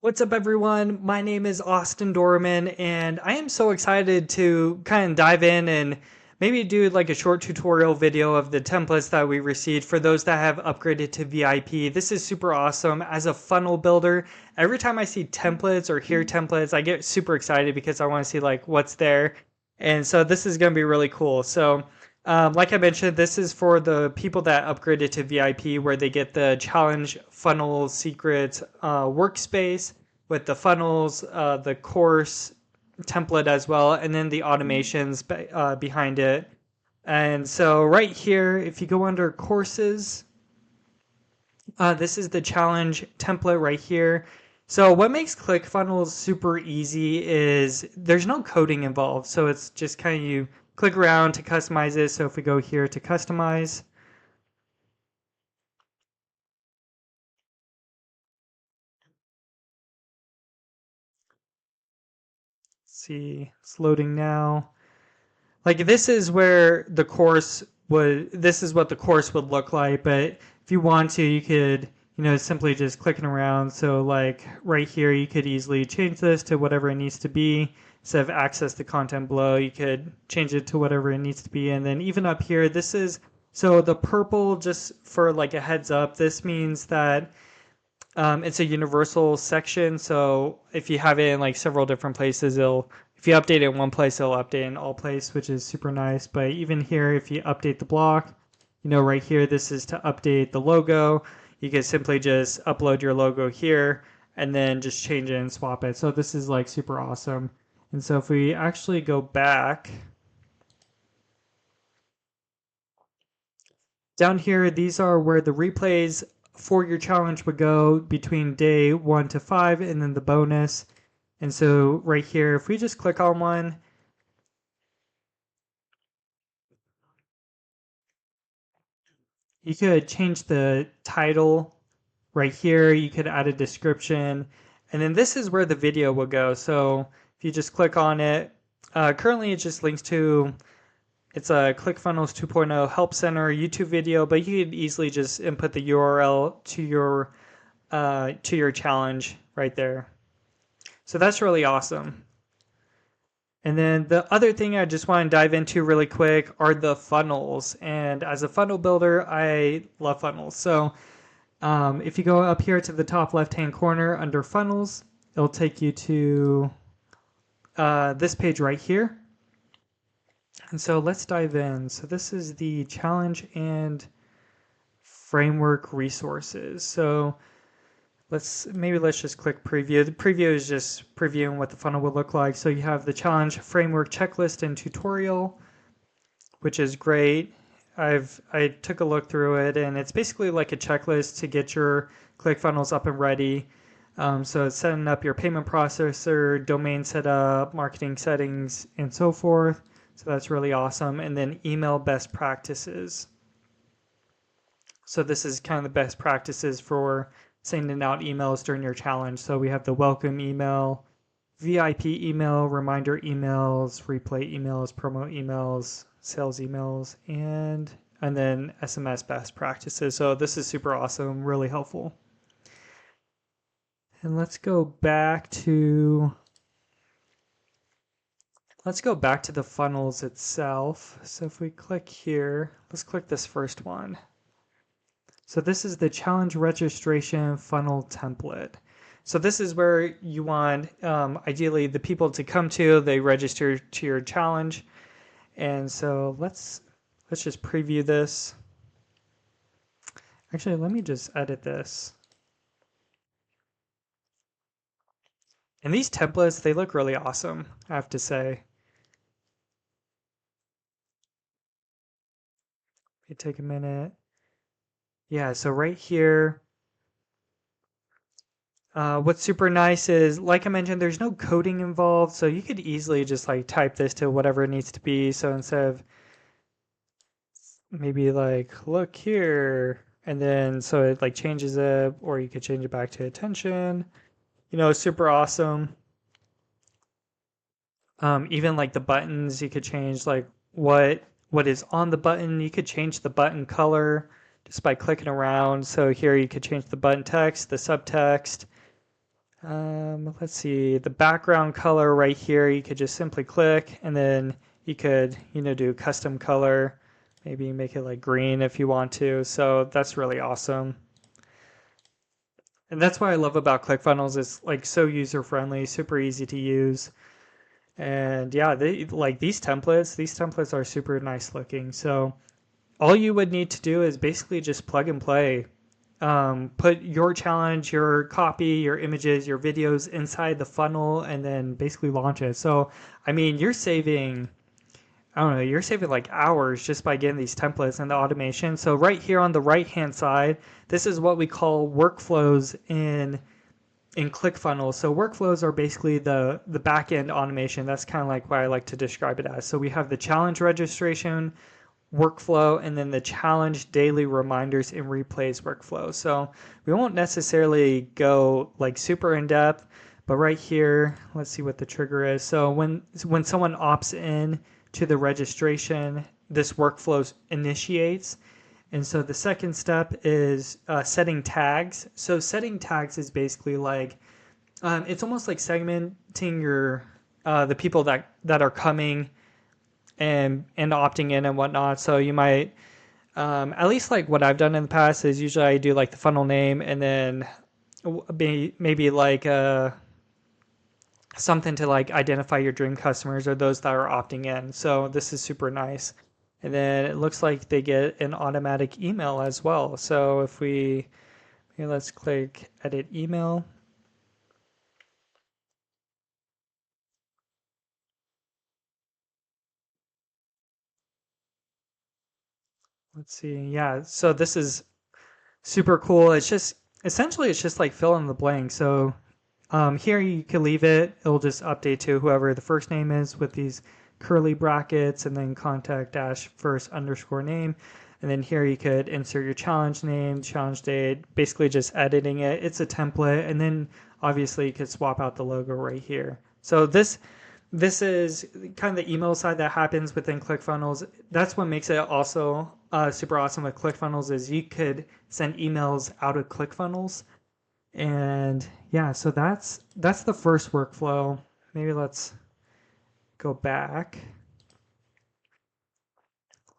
What's up, everyone? My name is Austin Dorman, and I am so excited to kind of dive in and maybe do like a short tutorial video of the templates that we received for those that have upgraded to VIP. This is super awesome. As a funnel builder, every time I see templates or hear templates, I get super excited because I want to see like what's there. And so this is going to be really cool. Like I mentioned, this is for the people that upgraded to VIP, where they get the challenge funnel secrets workspace with the funnels, the course template as well, and then the automations behind it. And so right here, if you go under courses, this is the challenge template right here. So what makes ClickFunnels super easy is there's no coding involved. So it's just kind of you click around to customize it. So if we go here to customize, see, it's loading now. Like this is where the course this is what the course would look like. But if you want to, you could, simply just clicking around. So like right here, you could easily change this to whatever it needs to be. Instead of access the content below, you could change it to whatever it needs to be. And then even up here, so the purple, just for like a heads up, this means that it's a universal section. So if you have it in like several different places, if you update it in one place, it'll update in all places, which is super nice. But even here, if you update the block, right here, this is to update the logo. You can simply just upload your logo here and then just change it and swap it. So this is like super awesome. And so if we actually go back down here, these are where the replays for your challenge would go between day 1 to 5, and then the bonus. And so right here, if we just click on one, you could change the title right here. You could add a description, and then this is where the video will go. So if you just click on it, currently it just links to, it's a ClickFunnels 2.0 Help Center YouTube video, but you could easily just input the URL to your challenge right there. So that's really awesome. And then the other thing I just want to dive into really quick are the funnels. And as a funnel builder, I love funnels. So if you go up here to the top left-hand corner under funnels, it'll take you to this page right here. And so let's dive in. So this is the challenge and framework resources. So let's just click preview. The preview is just previewing what the funnel will look like. So you have the challenge framework checklist and tutorial, which is great. I took a look through it, and it's basically like a checklist to get your ClickFunnels up and ready. So it's setting up your payment processor, domain setup, marketing settings, and so forth. So that's really awesome. And then email best practices. So this is kind of the best practices for sending out emails during your challenge. So we have the welcome email, VIP email, reminder emails, replay emails, promo emails, sales emails, and then SMS best practices. So this is super awesome, really helpful. And let's go back to the funnels itself. So if we click here, let's click this first one. So this is the challenge registration funnel template. So this is where you want ideally the people to come to. They register to your challenge. And so let's just preview this. Actually, let me just edit this. And these templates, they look really awesome, I have to say. Let me take a minute. Yeah, so right here, what's super nice is, like I mentioned, there's no coding involved, so you could easily just like type this to whatever it needs to be. So instead of maybe like, look here, and then so it like changes it, or you could change it back to attention, super awesome. Even like the buttons, you could change like what is on the button. You could change the button color just by clicking around. So here you could change the button text, the subtext, Let's see, the background color right here, you could just simply click and then you could, do custom color, maybe make it like green if you want to. So that's really awesome. And that's what I love about ClickFunnels. It's like so user friendly, super easy to use. And yeah, they like these templates. These templates are super nice looking. So all you would need to do is basically just plug and play. Put your challenge, your copy, your images, your videos inside the funnel, and then basically launch it. So, I mean, I don't know, you're saving like hours just by getting these templates and the automation. So right here on the right-hand side, this is what we call workflows in ClickFunnels. So workflows are basically the back-end automation. That's kind of like what I like to describe it as. So we have the challenge registration workflow and then the challenge daily reminders and replays workflow. So we won't necessarily go like super in depth, but right here, let's see what the trigger is. So when someone opts in to the registration, this workflow initiates. And so the second step is setting tags. So setting tags is basically like, it's almost like segmenting the people that are coming and opting in and whatnot. So you might, at least like what I've done in the past is usually I do like the funnel name and then maybe like something to like identify your dream customers or those that are opting in. So this is super nice. And then it looks like they get an automatic email as well. So if let's click edit email. Let's see. Yeah. So this is super cool. It's just essentially it's just like fill in the blank. So here you can leave it. It'll just update to whoever the first name is with these curly brackets and then contact dash first underscore name. And then here you could insert your challenge name, challenge date, basically just editing it. It's a template. And then obviously you could swap out the logo right here. So this is kind of the email side that happens within ClickFunnels. That's what makes it also super awesome with ClickFunnels is you could send emails out of ClickFunnels. And yeah, so that's the first workflow. Maybe let's go back.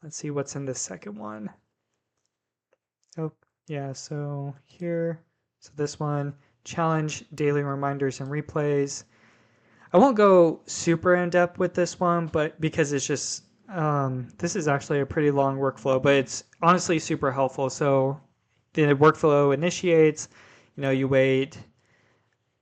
Let's see what's in the second one. Oh, yeah, so here, so this one, challenge daily reminders and replays. I won't go super in depth with this one, but because it's just, this is actually a pretty long workflow, but it's honestly super helpful. So the workflow initiates, you wait.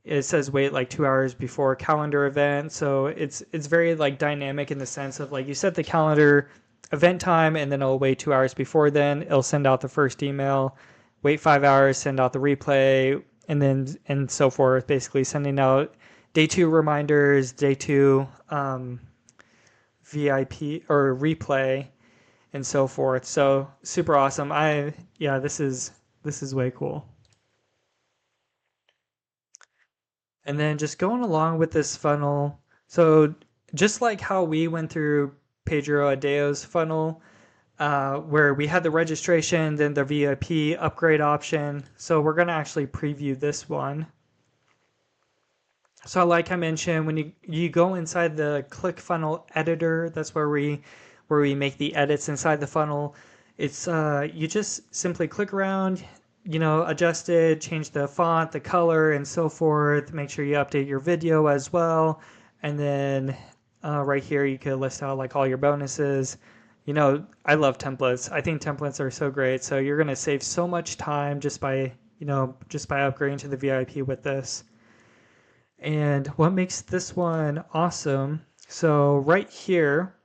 It says wait like 2 hours before a calendar event. So it's very like dynamic in the sense of like you set the calendar event time and then it'll wait 2 hours before then. It'll send out the first email, wait 5 hours, send out the replay, and so forth. Basically sending out day 2 reminders, day 2 VIP or replay, and so forth. So super awesome. This is way cool. And then just going along with this funnel. So just like how we went through Pedro Adeo's funnel, where we had the registration, then the VIP upgrade option. So we're going to actually preview this one. So like I mentioned, when you go inside the ClickFunnel editor, that's where we make the edits inside the funnel. It's you just simply click around, adjust it, change the font, the color, and so forth. Make sure you update your video as well. And then right here, you can list out like all your bonuses. I love templates. I think templates are so great. So you're going to save so much time just by upgrading to the VIP with this. And what makes this one awesome, so right here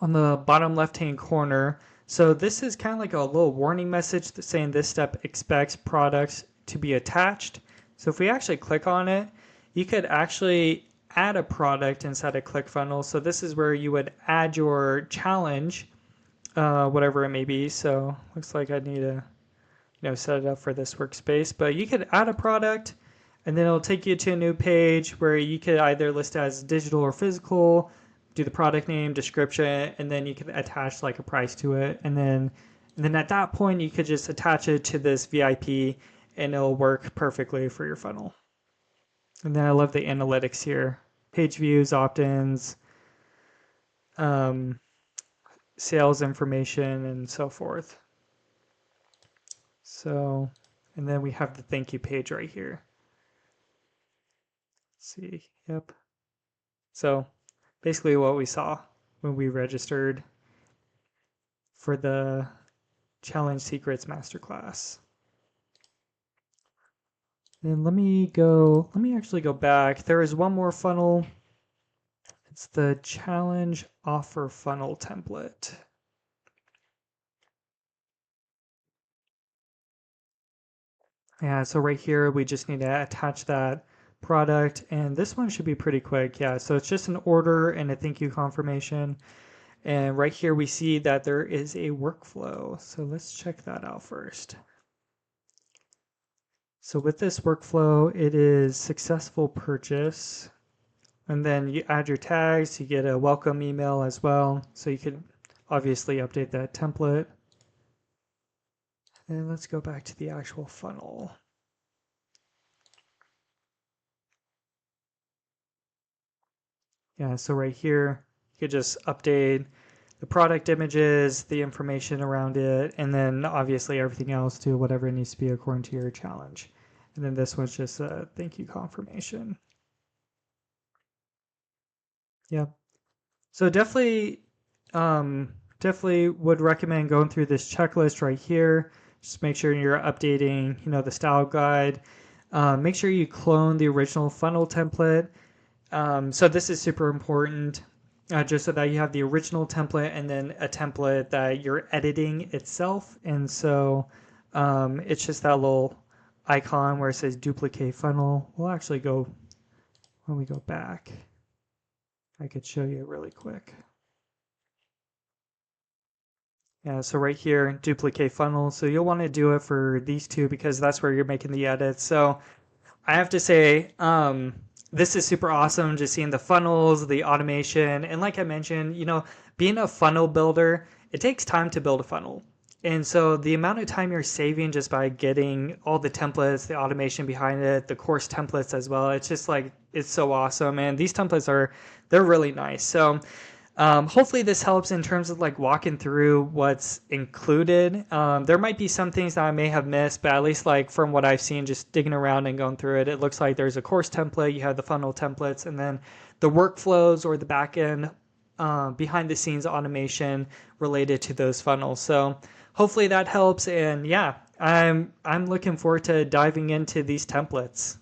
on the bottom left-hand corner, so this is kind of like a little warning message saying this step expects products to be attached. So if we actually click on it, you could actually add a product inside a ClickFunnels. So this is where you would add your challenge, whatever it may be. So looks like I need to set it up for this workspace, but you could add a product. And then it'll take you to a new page where you could either list as digital or physical, do the product name, description, and then you can attach like a price to it. And then at that point, you could just attach it to this VIP and it'll work perfectly for your funnel. And then I love the analytics here. Page views, opt-ins, um, sales information, and so forth. So, and then we have the thank you page right here. Let's see, yep. So basically what we saw when we registered for the Challenge Secrets Masterclass. And let me actually go back. There is one more funnel. It's the Challenge Offer Funnel template. Yeah, so right here, we just need to attach that product, and this one should be pretty quick. Yeah, so it's just an order and a thank you confirmation. And right here, we see that there is a workflow. So let's check that out first. So with this workflow, it is successful purchase. And then you add your tags, you get a welcome email as well. So you could obviously update that template. And let's go back to the actual funnel. Yeah, so right here, you could just update the product images, the information around it, and then obviously everything else to whatever it needs to be according to your challenge. And then this one's just a thank you confirmation. Yeah. So definitely would recommend going through this checklist right here. Just make sure you're updating, the style guide. Make sure you clone the original funnel template. So this is super important, just so that you have the original template and then a template that you're editing itself. And so it's just that little icon where it says duplicate funnel. We'll actually go, when we go back, I could show you really quick. Yeah, so right here, duplicate funnel. So you'll want to do it for these two because that's where you're making the edits. So I have to say, this is super awesome, just seeing the funnels, the automation. And like I mentioned, being a funnel builder, it takes time to build a funnel. And so the amount of time you're saving just by getting all the templates, the automation behind it, the course templates as well, it's just like, it's so awesome. And these templates they're really nice. So hopefully this helps in terms of like walking through what's included. There might be some things that I may have missed, but at least like from what I've seen, just digging around and going through it, it looks like there's a course template, you have the funnel templates, and then the workflows or the back end behind the scenes automation related to those funnels. So hopefully that helps. And yeah, I'm looking forward to diving into these templates.